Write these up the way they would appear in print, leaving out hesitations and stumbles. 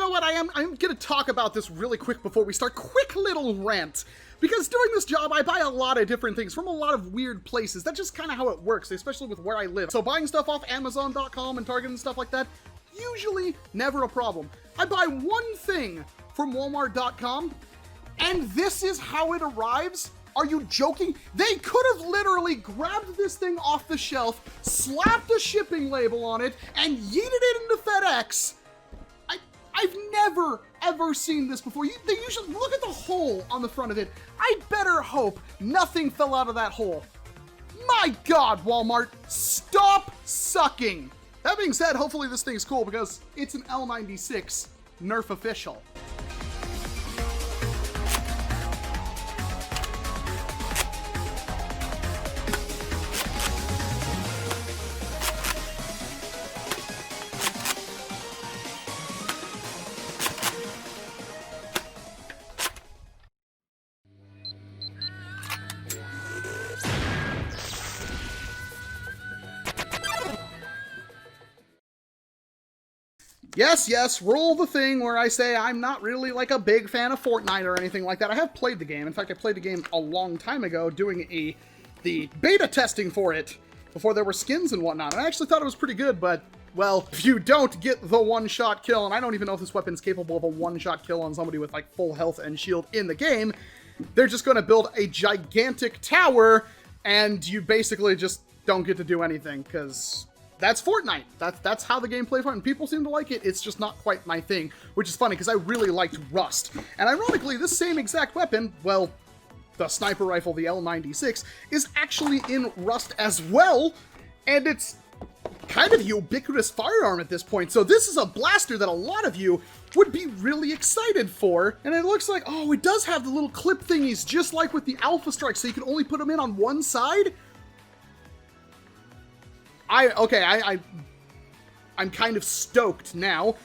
know what, I'm gonna talk about this really quick before we start. Quick little rant. Because doing this job, I buy a lot of different things from a lot of weird places. That's just kind of how it works, especially with where I live. So buying stuff off Amazon.com and Target and stuff like that, usually never a problem. I buy one thing from Walmart.com, and this is how it arrives. Are you joking? They could have literally grabbed this thing off the shelf, slapped a shipping label on it, and yeeted it into FedEx. I've never, ever seen this before. They usually, look at the hole on the front of it. I better hope nothing fell out of that hole. My God, Walmart, stop sucking. That being said, hopefully this thing's cool because it's an L96 NERF official. Yes, roll the thing where I say I'm not really like a big fan of Fortnite or anything like that. I have played the game. In fact, I played the game a long time ago doing the beta testing for it before there were skins and whatnot. And I actually thought it was pretty good, but, well, if you don't get the one-shot kill, and I don't even know if this weapon's capable of a one-shot kill on somebody with, like, full health and shield in the game, they're just going to build a gigantic tower, and you basically just don't get to do anything, because that's Fortnite. That's how the game plays, and people seem to like it. It's just not quite my thing, which is funny because I really liked Rust. And ironically, this same exact weapon, well, the sniper rifle, the L96, is actually in Rust as well, and it's kind of a ubiquitous firearm at this point. So this is a blaster that a lot of you would be really excited for. And it looks like, oh, it does have the little clip thingies, just like with the Alpha Strike, so you can only put them in on one side. I'm kind of stoked now.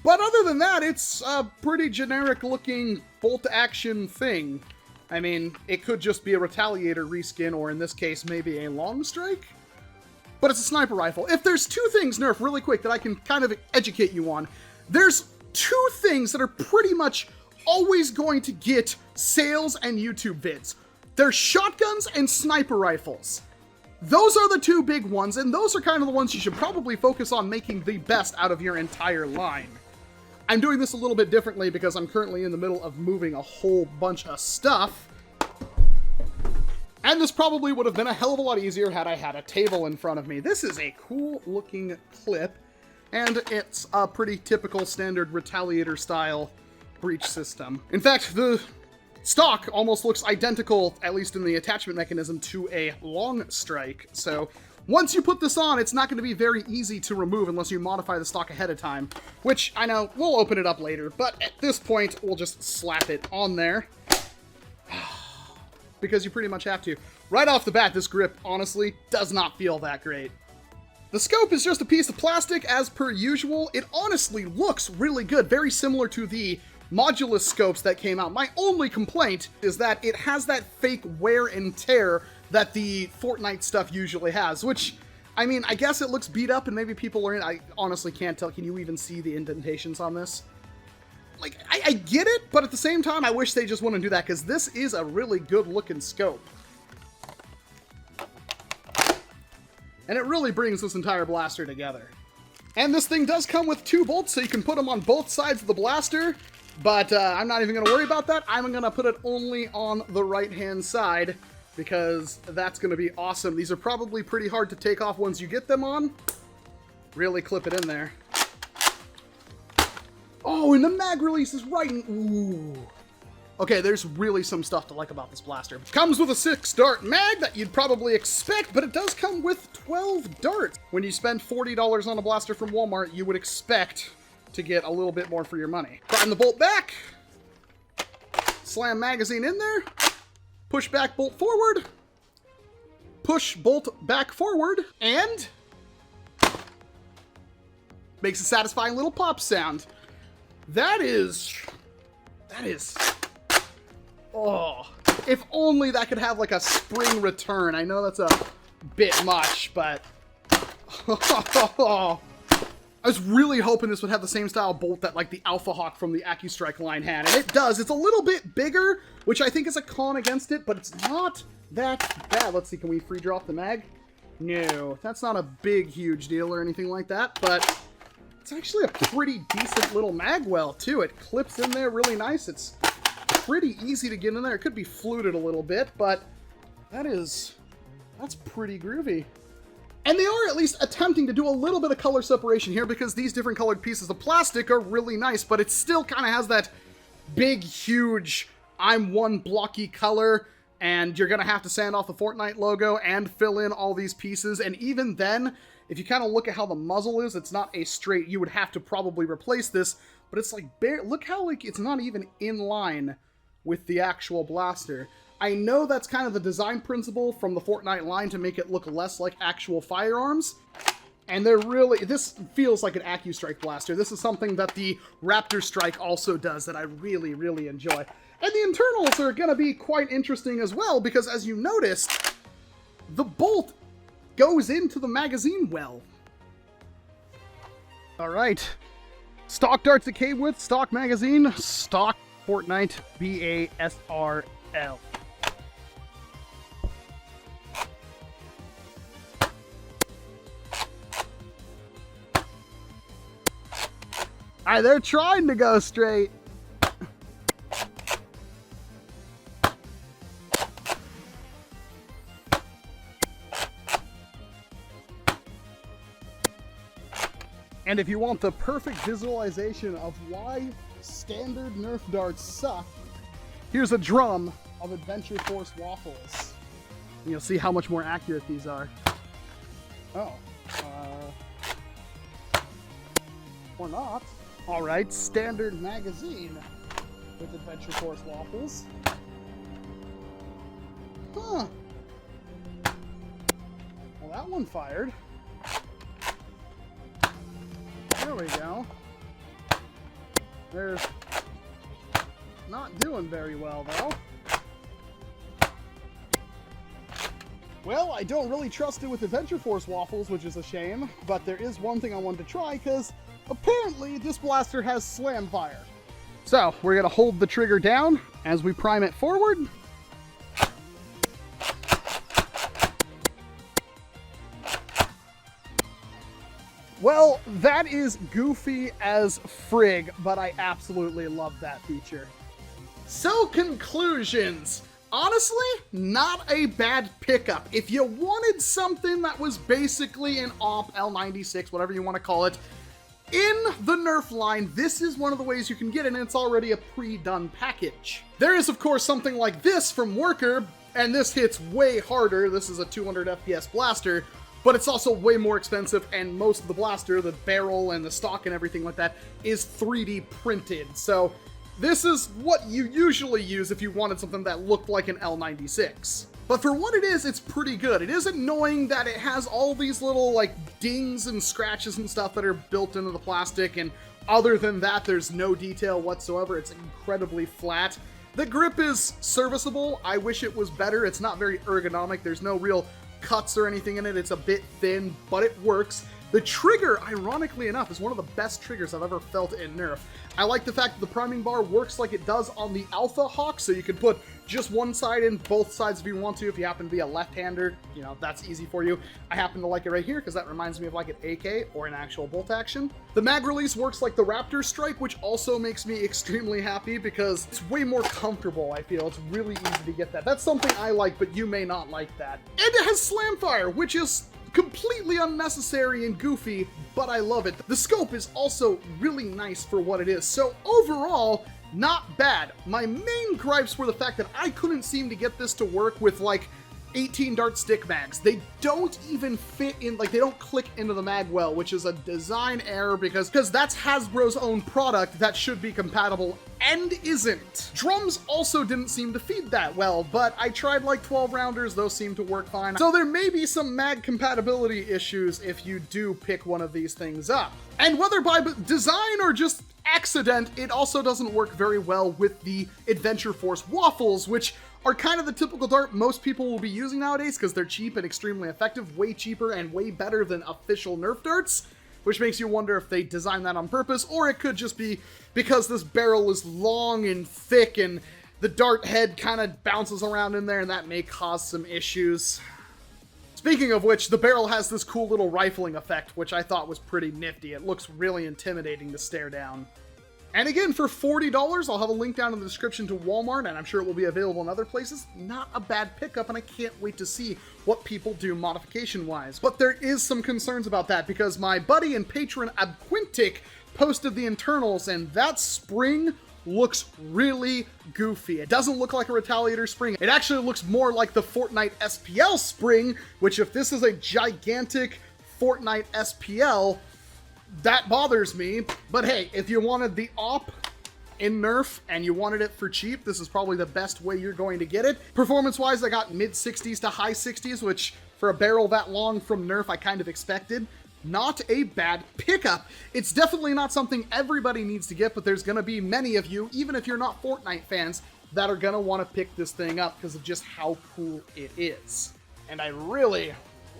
But other than that, it's a pretty generic looking bolt action thing. I mean, it could just be a Retaliator reskin, or in this case, maybe a Long Strike. But it's a sniper rifle. If there's two things, Nerf, really quick, that I can kind of educate you on, there's two things that are pretty much always going to get sales and YouTube vids. There's shotguns and sniper rifles. Those are the two big ones, and those are kind of the ones you should probably focus on making the best out of your entire line. I'm doing this a little bit differently because I'm currently in the middle of moving a whole bunch of stuff. And this probably would have been a hell of a lot easier had I had a table in front of me. This is a cool looking clip, and it's a pretty typical standard Retaliator style breach system. In fact, the stock almost looks identical, at least in the attachment mechanism, to a Long Strike. So once you put this on, it's not going to be very easy to remove unless you modify the stock ahead of time, which I know we'll open it up later, but at this point we'll just slap it on there because you pretty much have to. Right off the bat, this grip honestly does not feel that great. The scope is just a piece of plastic as per usual. It honestly looks really good, very similar to the modulus scopes that came out. My only complaint is that it has that fake wear and tear that the Fortnite stuff usually has, which, I mean, I guess it looks beat up and maybe people are in. I honestly can't tell. Can you even see the indentations on this? Like, I get it, but at the same time, I wish they just wouldn't do that, because this is a really good looking scope. And it really brings this entire blaster together. And this thing does come with 2 bolts, so you can put them on both sides of the blaster. But I'm not even going to worry about that. I'm going to put it only on the right-hand side, because that's going to be awesome. These are probably pretty hard to take off once you get them on. Really clip it in there. Oh, and the mag release is right in... Ooh. Okay, there's really some stuff to like about this blaster. Comes with a 6-dart mag that you'd probably expect, but it does come with 12 darts. When you spend $40 on a blaster from Walmart, you would expect to get a little bit more for your money. Prime the bolt back. Slam magazine in there. Push back bolt forward. Push bolt back forward. And makes a satisfying little pop sound. That is... Oh, if only that could have like a spring return. I know that's a bit much, but I was really hoping this would have the same style bolt that like the Alpha Hawk from the AccuStrike line had, and it does. It's a little bit bigger, which I think is a con against it, but it's not that bad. Let's see, can we free draw off the mag? No, that's not a big, huge deal or anything like that, but it's actually a pretty decent little mag well, too. It clips in there really nice. It's pretty easy to get in there. It could be fluted a little bit, but that's pretty groovy. And they are at least attempting to do a little bit of color separation here because these different colored pieces of plastic are really nice, but it still kind of has that big, huge, I'm one blocky color, and you're going to have to sand off the Fortnite logo and fill in all these pieces. And even then, if you kind of look at how the muzzle is, it's not a straight, you would have to probably replace this, but it's like, look how like it's not even in line with the actual blaster. I know that's kind of the design principle from the Fortnite line to make it look less like actual firearms. And this feels like an AccuStrike blaster. This is something that the Raptor Strike also does that I really, really enjoy. And the internals are going to be quite interesting as well, because as you noticed, the bolt goes into the magazine well. All right. Stock darts that came with, stock magazine, stock Fortnite BASR-L. Alright, they're trying to go straight. And if you want the perfect visualization of why standard Nerf darts suck, here's a drum of Adventure Force waffles. And you'll see how much more accurate these are. Oh. Or not. Alright, standard magazine with Adventure Force waffles. Huh. Well, that one fired. There we go. They're not doing very well, though. Well, I don't really trust it with Adventure Force waffles, which is a shame, but there is one thing I wanted to try, because apparently this blaster has slamfire. So, we're going to hold the trigger down as we prime it forward. Well, that is goofy as frig, but I absolutely love that feature. So, conclusions. Honestly, not a bad pickup. If you wanted something that was basically an AWP, L96, whatever you want to call it, in the Nerf line, this is one of the ways you can get it, and it's already a pre-done package. There is, of course, something like this from Worker, and this hits way harder. This is a 200 FPS blaster, but it's also way more expensive, and most of the blaster, the barrel and the stock and everything like that, is 3D printed. So this is what you usually use if you wanted something that looked like an L96. But for what it is, it's pretty good. It is annoying that it has all these little, like, dings and scratches and stuff that are built into the plastic, and other than that, there's no detail whatsoever. It's incredibly flat. The grip is serviceable. I wish it was better. It's not very ergonomic. There's no real cuts or anything in it. It's a bit thin, but it works. The trigger, ironically enough, is one of the best triggers I've ever felt in Nerf. I like the fact that the priming bar works like it does on the Alpha Hawk, so you can put just one side in, both sides if you want to. If you happen to be a left-hander, you know, that's easy for you. I happen to like it right here because that reminds me of like an AK or an actual bolt action. The mag release works like the Raptor Strike, which also makes me extremely happy because it's way more comfortable, I feel. It's really easy to get that. That's something I like, but you may not like that. And it has slamfire, which is completely unnecessary and goofy, but I love it. The scope is also really nice for what it is. So overall, not bad. My main gripes were the fact that I couldn't seem to get this to work with like 18 dart stick mags. They don't even fit in, like they don't click into the mag well, which is a design error because that's Hasbro's own product that should be compatible and isn't. Drums also didn't seem to feed that well, but I tried like 12 rounders, those seem to work fine. So there may be some mag compatibility issues if you do pick one of these things up. And whether by design or just accident, it also doesn't work very well with the Adventure Force waffles, which are kind of the typical dart most people will be using nowadays because they're cheap and extremely effective, way cheaper and way better than official Nerf darts. which makes you wonder if they designed that on purpose, or it could just be because this barrel is long and thick and the dart head kind of bounces around in there, and that may cause some issues. Speaking of which, the barrel has this cool little rifling effect, which I thought was pretty nifty. It looks really intimidating to stare down. And again, for $40, I'll have a link down in the description to Walmart, and I'm sure it will be available in other places. Not a bad pickup, and I can't wait to see what people do modification-wise. But there is some concerns about that, because my buddy and patron Abquintic posted the internals, and that spring looks really goofy. It doesn't look like a Retaliator spring. It actually looks more like the Fortnite SPL spring, which if this is a gigantic Fortnite SPL, that bothers me. But hey, if you wanted the AWP in NERF and you wanted it for cheap, this is probably the best way you're going to get it. Performance-wise, I got mid-60s to high 60s, which for a barrel that long from NERF, I kind of expected. Not a bad pickup. It's definitely not something everybody needs to get, but there's going to be many of you, even if you're not Fortnite fans, that are going to want to pick this thing up because of just how cool it is. And I really,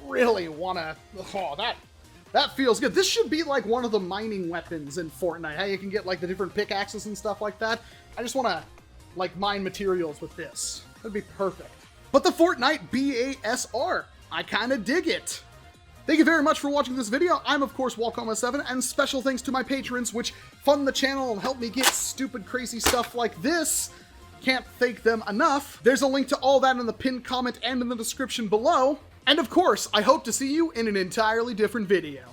really want to... Oh, that feels good. This should be like one of the mining weapons in Fortnite. How you can get like the different pickaxes and stuff like that. I just want to like mine materials with this. That'd be perfect. But the Fortnite BASR, I kind of dig it. Thank you very much for watching this video. I'm, of course, Walcom S7, and special thanks to my patrons, which fund the channel and help me get stupid, crazy stuff like this. Can't thank them enough. There's a link to all that in the pinned comment and in the description below. And, of course, I hope to see you in an entirely different video.